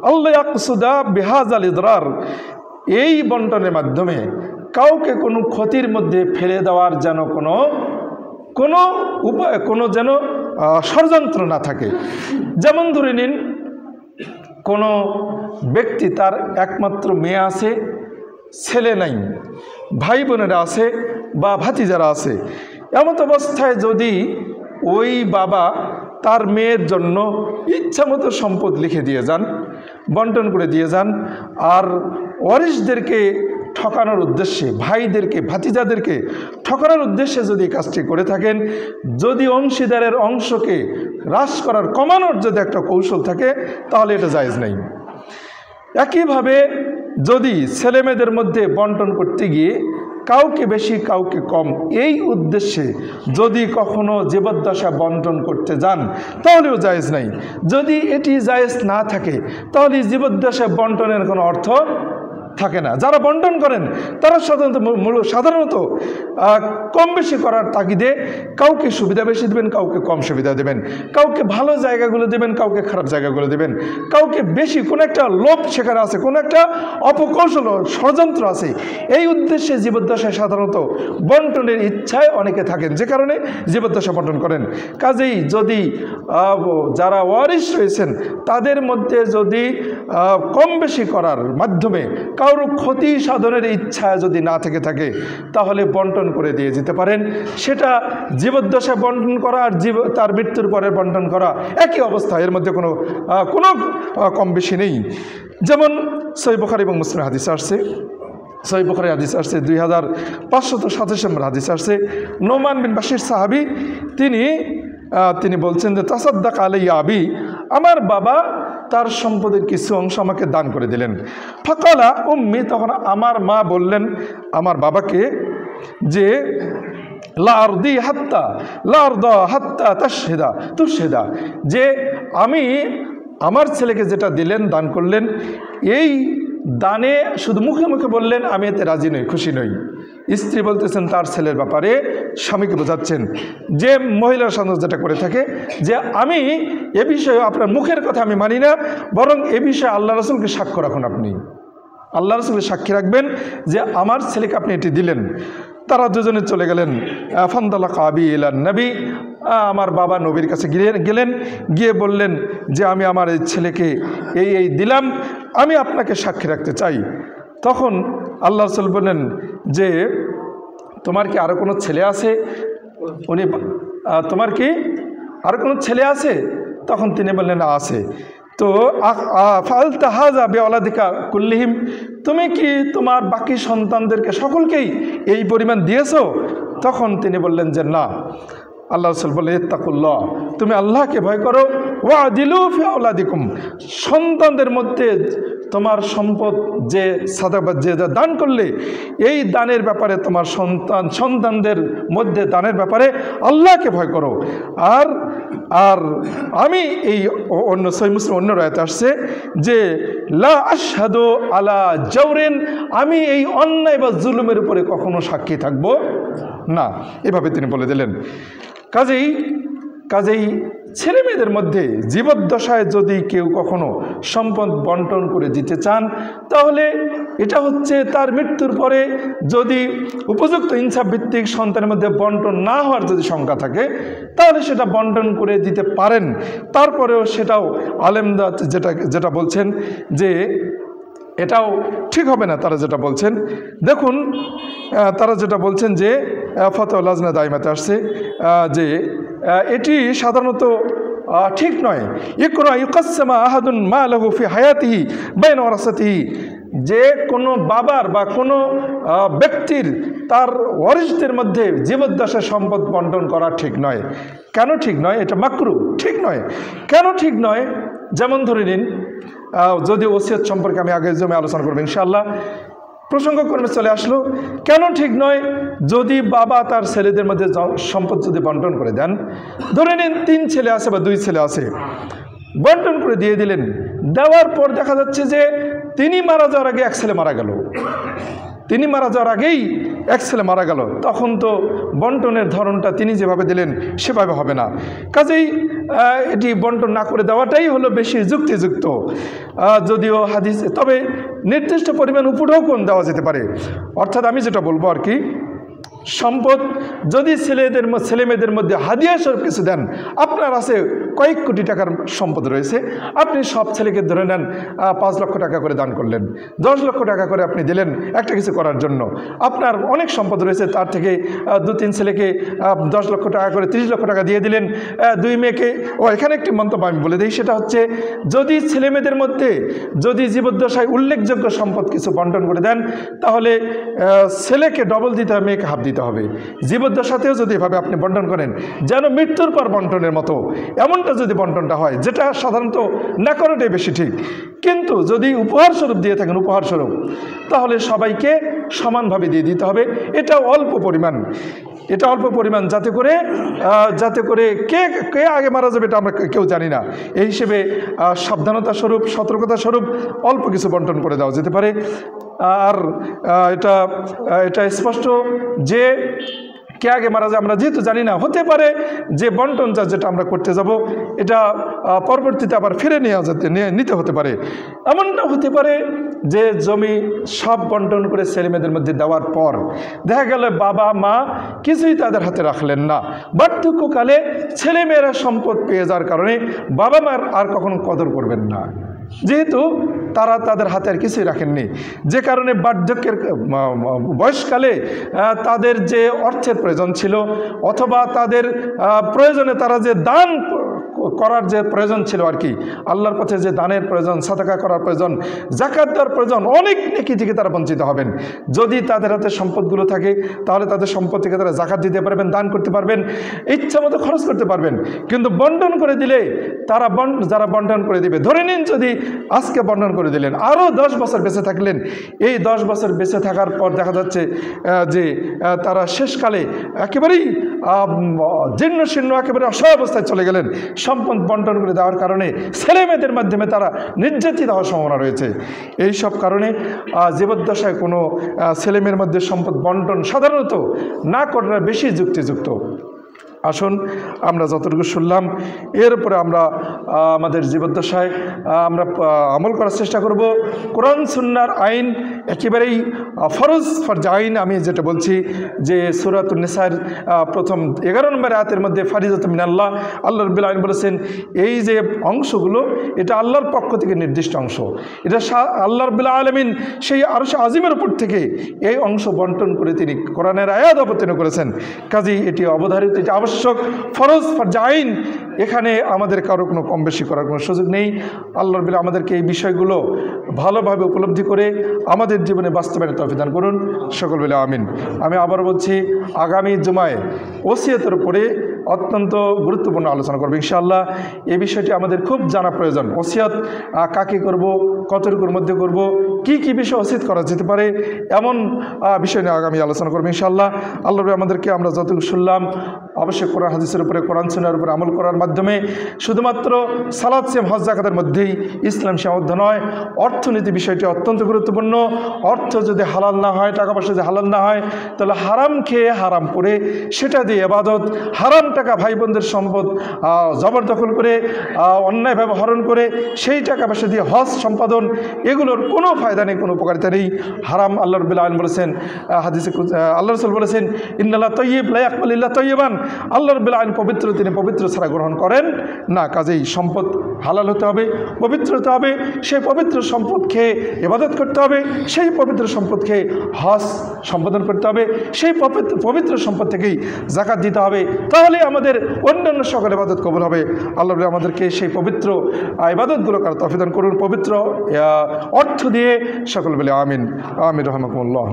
আল্লাহ ইয়াকসুদা বিহাজাল ইদরার, এই বন্টনের মাধ্যমে কাউকে কোনো ক্ষতির মধ্যে ফেলে দেওয়ার যেন কোনো উপায়, যেন ষড়যন্ত্র না থাকে। যেমন ধরে নিন কোনো ব্যক্তি তার একমাত্র মেয়ে আছে, ছেলে নাই, ভাই বোনেরা আছে বা ভাতিজারা আছে, এমত অবস্থায় যদি ওই বাবা তার মেয়ের জন্য ইচ্ছামতো সম্পদ লিখে দিয়ে যান, বন্টন করে দিয়ে যান, আর ওয়ারিশদেরকে ঠকানোর উদ্দেশ্যে, ভাইদেরকে ভাতিজাদেরকে ঠকানোর উদ্দেশ্যে যদি কাজটি করে থাকেন, যদি অংশীদারের অংশকে হ্রাস করার কমানোর যদি একটা কৌশল থাকে, তাহলে এটা জায়েজ নাই। একইভাবে যদি ছেলেমেয়েদের মধ্যে বন্টন করতে গিয়ে কাউকে বেশি কাউকে কম এই উদ্দেশ্যে যদি কখনো জীবদ্দশা বন্টন করতে যান, তাহলেও জায়েজ নাই। যদি এটি জায়েজ না থাকে, তাহলে জীবদ্দশা বন্টনের কোনো অর্থ থাকে না। যারা বন্টন করেন তারা সাধারণত কম বেশি করার তাগিদে কাউকে সুবিধা বেশি দেবেন, কাউকে কম সুবিধা দেবেন, কাউকে ভালো জায়গাগুলো দেবেন, কাউকে খারাপ জায়গাগুলো দেবেন, কাউকে বেশি কোনো একটা লোভ সেখানে আছে, কোনো একটা অপকৌশল ষড়যন্ত্র আছে, এই উদ্দেশ্যে জীবদ্দশায় সাধারণত বন্টনের ইচ্ছায় অনেকে থাকেন, যে কারণে জীবদ্দশা বন্টন করেন। কাজেই যদি যারা ওয়ারিশ রয়েছেন তাদের মধ্যে যদি কম বেশি করার মাধ্যমে কারো ক্ষতি সাধনের ইচ্ছা যদি না থেকে থাকে, তাহলে বন্টন করে দিয়ে যেতে পারেন। সেটা জীবদ্দশায় বন্টন করা আর তার মৃত্যুর পরে বন্টন করা একই অবস্থা, এর মধ্যে কোনো কম বেশি নেই। যেমন সহিহ বুখারী এবং মুসলিম হাদিস আসছে, সহিহ বুখারী হাদিস আসছে 2527 নম্বর হাদিস আসছে, নোমান বিন বাশির সাহাবী তিনি বলছেন যে তাসাদ্দাক আলাইয়া আবি, আমার বাবা তার সম্পদের কিছু অংশ আমাকে দান করে দিলেন। ফাকালা উম্মি, তখন আমার মা বললেন আমার বাবাকে যে লা আরদি হাত্তা তুশহিদা, যে আমি আমার ছেলেকে যেটা দিলেন, দান করলেন, এই দানে শুধু মুখে মুখে বললেন আমি এতে রাজি নই, খুশি নই। স্ত্রী বলতেছেন তার ছেলের ব্যাপারে স্বামীকে বোঝাচ্ছেন, যে মহিলার সঙ্গে যেটা করে থাকে, যে আমি এ বিষয়ে আপনার মুখের কথা আমি মানি না, বরং এ বিষয়ে আল্লাহ রাসূলকে সাক্ষ্য রাখুন, আপনি আল্লাহ রাসূলকে সাক্ষী রাখবেন যে আমার ছেলেকে আপনি এটি দিলেন। তারা দুজনে চলে গেলেন। ফান্দালাকা আবি ইলান নবী, আমার বাবা নবীর কাছে গেলেন, গিয়ে বললেন যে আমি আমার এই ছেলেকে এই দিলাম, আমি আপনাকে সাক্ষী রাখতে চাই। তখন আল্লাহ রাসূল বললেন যে তোমার কি আরও কোনো ছেলে আছে? তোমার কি আরও কোনো ছেলে আছে? তখন তিনি বললেন আছে। তো ফালতা হাযা বিওলাদিকা কুল্লিহিম, তুমি কি তোমার বাকি সন্তানদেরকে সকলকেই এই পরিমাণ দিয়েছো? তখন তিনি বললেন যে না। আল্লাহ রাসূল বললেন ইত্তাকুল্লাহ, তুমি আল্লাহকে ভয় করো, ওয়াদিলু ফি আওলাদিকুম, সন্তানদের মধ্যে তোমার সম্পদ যে সাদাকা যে দান করলে, এই দানের ব্যাপারে তোমার সন্তানদের মধ্যে দানের ব্যাপারে আল্লাহকে ভয় করো। আর আমি এই অন্য সহিহ মুসলিম অন্য রায়াতে আসছে যে লা আশহাদু আলা জাওরিন, আমি এই অন্যায় বা জুলুমের উপরে কখনো সাক্ষী থাকবো না, এভাবে তিনি বলে দিলেন। কাজেই ছেলে মেয়েদের মধ্যে জীবদ্দশায় যদি কেউ কখনো সম্পদ বন্টন করে দিতে চান, তাহলে এটা হচ্ছে তার মৃত্যুর পরে যদি উপযুক্ত ইনসাফ ভিত্তিক সন্তানের মধ্যে বন্টন না হওয়ার যদি শঙ্কা থাকে, তাহলে সেটা বন্টন করে দিতে পারেন। তারপরেও সেটাও আলেমরা যেটা বলছেন যে এটাও ঠিক হবে না, তারা যেটা বলছেন, দেখুন তারা যেটা বলছেন যে ফতোয়া লাজনা দাইমাতে আসছে যে এটি সাধারণত ঠিক নয়। ইকরা ইউকাসসামা আহাদুন মা লাহু ফি হায়াতিহি বাইনা ওয়ারাসাতিহি, যে কোনো বাবার বা কোনো ব্যক্তির তার ওয়ারিসদের মধ্যে জীবদ্দশায় সম্পদ বন্টন করা ঠিক নয়। কেন ঠিক নয়? এটা মাকরুহ, ঠিক নয়। কেন ঠিক নয়? যেমন ধরে নিন, যদি ওসিয়ত সম্পর্কে আমি আগের জমে আলোচনা করবো ইনশাআল্লাহ, প্রসঙ্গক্রমে চলে আসলো। কেন ঠিক নয়? যদি বাবা তার ছেলেদের মধ্যে সম্পদ যদি বন্টন করে দেন, ধরে নিন 3 ছেলে আছে বা 2 ছেলে আছে, বন্টন করে দিয়ে দিলেন, দেওয়ার পর দেখা যাচ্ছে যে তিনি মারা যাওয়ার আগে এক ছেলে মারা গেল, তিনি মারা যাওয়ার আগেই এক ছেলে মারা গেল, তখন তো বন্টনের ধরনটা তিনি যেভাবে দিলেন সেভাবে হবে না। কাজেই এটি বন্টন না করে দেওয়াটাই হলো বেশি যুক্তিযুক্ত। যদিও হাদিস, তবে নির্দিষ্ট পরিমাণ উপঢৌকন দেওয়া যেতে পারে। অর্থাৎ আমি যেটা বলবো আর কি, সম্পদ যদি ছেলেমেয়েদের মধ্যে হাদিয়া স্বরূপ কিছু দেন, আপনার আছে কয়েক কোটি টাকার সম্পদ রয়েছে, আপনি সব ছেলেকে ধরে নেন 5 লক্ষ টাকা করে দান করলেন, 10 লক্ষ টাকা করে আপনি দিলেন একটা কিছু করার জন্য। আপনার অনেক সম্পদ রয়েছে, তার থেকে 2-3 ছেলেকে 10 লক্ষ টাকা করে 30 লক্ষ টাকা দিয়ে দিলেন, 2 মেয়েকে। এখানে একটি মন্তব্য আমি বলে দিই, সেটা হচ্ছে যদি ছেলেমেয়েদের মধ্যে যদি জীবদ্দশায় উল্লেখযোগ্য সম্পদ কিছু বন্টন করে দেন, তাহলে ছেলেকে ডবল দিতে হবে, মেয়েকে হাফ দিতে হবে। জীবদ্দশাতেও যদি এভাবে আপনি বন্টন করেন, যেন মৃত্যুর পর বন্টনের মতো এমনটা যদি বন্টনটা হয়, যেটা সাধারণত না করাটাই বেশি ঠিক। কিন্তু যদি উপহার স্বরূপ দিয়ে থাকেন, উপহার স্বরূপ, তাহলে সবাইকে সমানভাবে দিয়ে দিতে হবে। এটা অল্প পরিমাণ, যাতে করে কে আগে মারা যাবে এটা আমরা কেউ জানি না। এই হিসেবে সাবধানতা স্বরূপ, সতর্কতা স্বরূপ অল্প কিছু বন্টন করে দেওয়া যেতে পারে। আর এটা স্পষ্ট যে কে আগে মারা যায় আমরা যেহেতু জানি না, হতে পারে যে বন্টন যেটা আমরা করতে যাব এটা পরবর্তীতে আবার ফিরে নিতে হতে পারে। এমনটা হতে পারে যে জমি সব বন্টন করে ছেলেমেয়েদের মধ্যে দেওয়ার পর দেখা গেল বাবা মা কিছুই তাদের হাতে রাখলেন না, বার্ধক্যকালে ছেলেমেয়েরা সম্পদ পেয়ে যাওয়ার কারণে বাবা মার আর কখনো কদর করবেন না, যেহেতু তারা তাদের হাতে আর কিছুই রাখেননি। যে কারণে বার্ধক্যের বয়সকালে তাদের যে অর্থের প্রয়োজন ছিল, অথবা তাদের প্রয়োজনে তারা যে দান করার যে প্রয়োজন ছিল আর কি, আল্লাহর পথে যে দানের প্রয়োজন, সাদাকা করার প্রয়োজন, যাকাত দেওয়ার প্রয়োজন, অনেক নেকি থেকে তারা বঞ্চিত হবেন। যদি তাদের হাতে সম্পদগুলো থাকে তাহলে তাদের সম্পদ থেকে তারা যাকাত দিতে পারবেন, দান করতে পারবেন, ইচ্ছা মতো খরচ করতে পারবেন। কিন্তু বন্টন করে দিলে যারা বন্টন করে দিবে, ধরে নিন যদি আজকে বন্টন করে দিলেন, আরও 10 বছর বেঁচে থাকলেন, এই 10 বছর বেঁচে থাকার পর দেখা যাচ্ছে যে তারা শেষকালে একেবারেই জীর্ণ শীর্ণ একেবারে অসহায় অবস্থায় চলে গেলেন। সম্পদ বন্টন করে দেওয়ার কারণে ছেলেমেয়েদের মাধ্যমে তারা নির্যাতিত হওয়ার সম্ভাবনা রয়েছে। এই সব কারণে জীবদ্দশায় কোনো ছেলেমেয়ের মধ্যে সম্পদ বন্টন সাধারণত না করাটা বেশি যুক্তিযুক্ত। আসুন আমরা যতটুকু শুনলাম এরপরে আমরা আমাদের জীবদ্দশায় আমরা আমল করার চেষ্টা করব। কোরআন সুন্নাহর আইন একেবারেই ফরজ আইন। আমি যেটা বলছি যে সূরাতুন নিসার প্রথম 11 নম্বর আয়াতের মধ্যে ফারিজাতুম মিনাল্লাহ, আল্লাহ রাব্বুল আলামিন বলেছেন এই যে অংশগুলো এটা আল্লাহর পক্ষ থেকে নির্দিষ্ট অংশ, এটা আল্লাহ রাব্বুল আলামিন সেই আরশ আজিমের উপর থেকে এই অংশ বন্টন করে তিনি কোরআনের আয়াত অবতীর্ণ করেছেন। কাজেই এটি অবধারিত, এটি আবশ্যক, ফরজ আইন। এখানে আমাদের কারো কোনো কম বেশি করার কোনো সুযোগ নেই। আল্লাহ রাব্বুল আমাদেরকে এই বিষয়গুলো ভালোভাবে উপলব্ধি করে আমাদের জীবনে বাস্তবায়নের তৌফিক দান করুন। সকল বলে আমিন। আমি আবার বলছি, আগামী জুমায় ওসিয়তের উপরে অত্যন্ত গুরুত্বপূর্ণ আলোচনা করব ইনশাআল্লাহ। এই বিষয়টি আমাদের খুব জানা প্রয়োজন। ওসিয়ত কাকে করব, কতটুকুর মধ্যে করব, কি কি বিষয় ওসিয়ত করা যেতে পারে, এমন বিষয় নিয়ে আগামী আলোচনা করব ইনশাআল্লাহ। আল্লাহ আমাদেরকে আমরা যতটুকু শুনলাম অবশ্যই কোরআন হাদিসের উপরে, কোরআন সুন্নাহর উপরে আমল করার মাধ্যমে শুধুমাত্র সালাত, সিয়াম, হজ, যাকাতের মধ্যেই ইসলাম সীমাবদ্ধ নয়, অর্থনীতি বিষয়টি অত্যন্ত গুরুত্বপূর্ণ। অর্থ যদি হালাল না হয়, টাকা পয়সা যদি হালাল না হয়, তাহলে হারাম খেয়ে হারাম করে সেটা দিয়ে ইবাদত, হারাম টাকা ভাই বোনদের সম্পদ জবরদখল করে অন্যায়ভাবে হরণ করে সেই টাকা পয়সা দিয়ে হজ সম্পাদন, এগুলোর কোনো ফায়দা নেই, কোনো উপকারিতা নেই, হারাম। আল্লাহ রাব্বুল আলামিন বলেছেন হাদিসে, আল্লাহ রাসূল বলেছেন ইন্নাল্লাহ তাইয়্যিব লা ইয়াকবালু ইল্লা তাইয়্যিবান, আল্লাহ রাব্বুল আলামিন পবিত্র, তিনি পবিত্র ছাড়া গ্রহণ করেন না। কাজেই সম্পদ হালাল হতে হবে, পবিত্র হতে হবে, সেই পবিত্র সম্পদ খেয়ে ইবাদত করতে হবে, সেই পবিত্র সম্পদ খেয়ে হজ সম্পাদন করতে হবে, সেই পবিত্র সম্পদ থেকেই যাকাত দিতে হবে, তাহলে আমাদের অন্যান্য সকল ইবাদত কবুল হবে। আল্লাহ আমাদেরকে সেই পবিত্র ইবাদতগুলো করার তৌফিক দান করুন, পবিত্র অর্থ দিয়ে। সকল বলে আমিন। আমিন রহমাকুমুল্লাহ।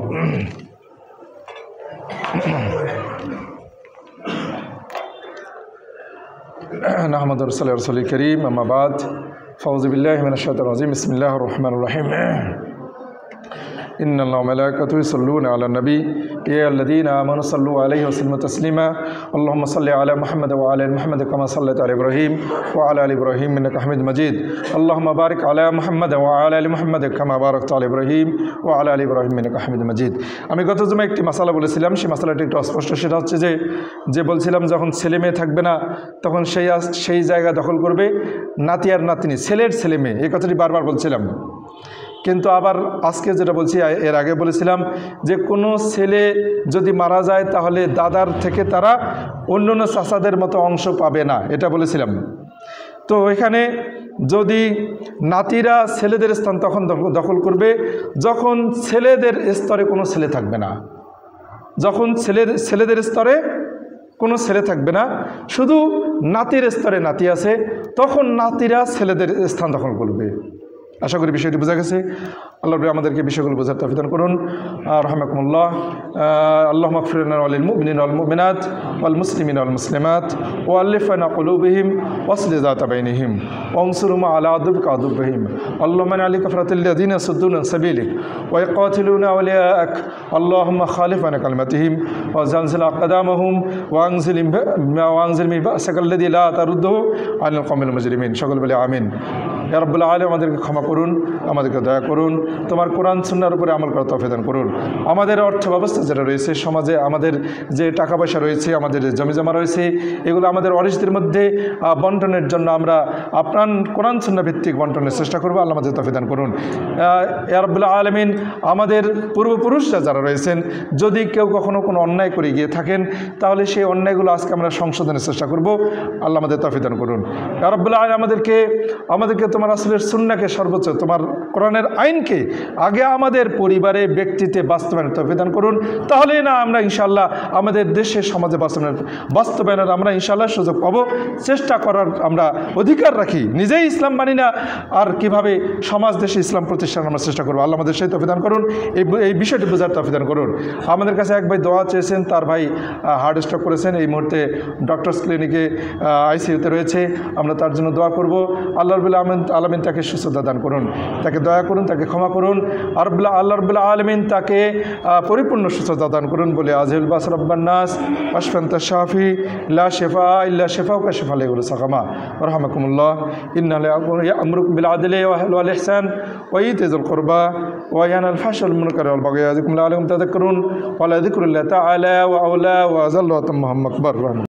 নাহমাদুর রাসূলুল কারীম, আম্মা বাদ, ফাউযু বিল্লাহি মিনাশ শাইতানির রাজিম, বিসমিল্লাহির রহমানির রহিম। ইন্নাল্লাহা ওয়া মালাইকাতুহু ইউসাল্লুনা আলান নবী ইয়া আইয়ুহাল্লাযীনা আমানু সাল্লু আলাইহি ওয়া সাল্লিমু তাসলিমা আল্লাহুম্মা সাল্লি আলা মুহাম্মাদ ওয়া আলা আলি মুহাম্মাদ কামা সাল্লাইতা আলা ইব্রাহিম ওয়া আলা আলি ইব্রাহিম ইন্নাকা হামিদুম মাজিদ আল্লাহুম্মা বারিক আলা মুহাম্মাদ ওয়া আলা আলি মুহাম্মাদ কামা বারাকতা আলা ইব্রাহিম ওয়া আলা আলি ইব্রাহিম ইন্নাকা হামিদুম মাজিদ। আমি গত জুমায় একটি মাসালা বলেছিলাম, সেই মাসালাটি একটু অস্পষ্ট। সেটা হচ্ছে যে বলছিলাম যখন ছেলে মেয়ে থাকবে না তখন সেই জায়গা দখল করবে নাতি আর নাতনি, ছেলের ছেলে মেয়ে, এই কথাটি বারবার বলছিলাম। কিন্তু আবার আজকে যেটা বলছি, এর আগে বলেছিলাম যে কোনো ছেলে যদি মারা যায় তাহলে দাদার থেকে তারা অন্যান্য চাচাদের মতো অংশ পাবে না, এটা বলেছিলাম। তো এখানে যদি নাতিরা ছেলেদের স্থান তখন দখল করবে যখন ছেলেদের স্তরে কোনো ছেলে থাকবে না, যখন ছেলেদের স্তরে কোনো ছেলে থাকবে না, শুধু নাতির স্তরে নাতি আছে, তখন নাতিরা ছেলেদের স্থান দখল করবে। আশা করি বিষয়টি বোঝা গেছে। আল্লাহ আমাদেরকে বিষয়গুলো বোঝার তৌফিক দান করুন। রাহমাকুমুল্লাহ। আল্লাহুম্মা আগফির লানা ওয়া লিল মুমিনিনা ওয়াল মুমিনাত ওয়াল মুসলিমিনা ওয়াল মুসলিমাত ওয়া আলিফ বাইনা কুলুবিহিম ওয়াসলিহ যাতা বাইনিহিম ওয়ানসুরহুম আলা আদুবিকা আদুবিহিম। আল্লাহুম্মা ইন্না আলাইকা কাফরাতিল লাযিনা ইয়াসুদ্দুনা আন সাবিলিক ওয়া ইয়াকাতিলুনা আওলিয়াআক। আল্লাহুম্মা খালিফ বাইনা কালিমাতিহিম ওয়া জালজিল আকদামাহুম ওয়া আনজিল মিন বাসাকাল্লাযী লা তারুদ্দু আনিল কওমিল মুজরিমিন। সকল বলে আমিন। ইয়া রাব্বুল আলামিন, আমাদেরকে ক্ষমা করুন, আমাদেরকে দয়া করুন, তোমার কোরআন সুন্নাহর উপরে আমল করার তৌফিক দান করুন। আমাদের অর্থ ব্যবস্থা যেটা রয়েছে সমাজে, আমাদের যে টাকা পয়সা রয়েছে, আমাদের যে জমি জমা রয়েছে, এগুলো আমাদের ওয়ারিসদের মধ্যে বন্টনের জন্য আমরা আপনার কোরআন সুন্নাহ ভিত্তিক বন্টনের চেষ্টা করবো। আল্লাহ আমাদের তৌফিক দান করুন। ইয়া রাব্বুল আলামিন, আমাদের পূর্বপুরুষরা যারা রয়েছেন, যদি কেউ কখনো কোনো অন্যায় করে গিয়ে থাকেন তাহলে সেই অন্যায়গুলো আজকে আমরা সংশোধনের চেষ্টা করব। আল্লাহ আমাদের তৌফিক দান করুন। ইয়া রাব্বুল আলামিন, আমাদেরকে তোমার রাসূলের সুন্নাহকে সর্বোচ্চ, তোমার কোরআনের আইনকে আগে আমাদের পরিবারে ব্যক্তিতে বাস্তবায়নের তৌফিক দান করুন। তাহলেই না আমরা ইনশাআল্লাহ আমাদের দেশে সমাজে বাস্তবায়নের আমরা ইনশাআল্লাহ সুযোগ পাব। চেষ্টা করার আমরা অধিকার রাখি। নিজেই ইসলাম মানি না, আর কিভাবে সমাজ দেশে ইসলাম প্রতিষ্ঠান আমরা চেষ্টা করবো। আল্লাহ আমাদের সেই তৌফিক দান করুন, এই বিষয়টি বোঝার তৌফিক দান করুন। আমাদের কাছে এক ভাই দোয়া চেয়েছেন, তার ভাই হার্ট স্ট্রোক করেছেন, এই মুহূর্তে ডক্টরস ক্লিনিকে আইসিইউতে রয়েছে। আমরা তার জন্য দোয়া করব। আল্লাহ রাব্বুল আলামিন তাকে সুস্থতা দান করুন, তাকে দয়া করুন, তাকে ক্ষমা করুন। আল্লাহ রাব্বুল আলামিন তাকে পরিপূর্ণ সুস্থতা দান করুন। বলে আজিল বাস রাব্বান নাস আশফান্তা শাফি লা শিফা ইল্লা শিফাউকা শিফা লা ইউগাদিরু সাকামা রাহমাকুমুল্লাহ। ইন্নাহু ইয়া'মুরুকুম বিল আদলি ওয়াল ইহসান ওয়া ইতা'যিল কুরবা ওয়া ইয়ানহাল ফাহশাল মুনকার ওয়াল বাগই ইয়াযিকুম লাআল্লাকুম তাযাক্কারুন ওয়া লা যিকরুল্লাহি তাআলা ওয়া আওলা ওয়া আযাল্lu ওয়া তাম্মা আকবার।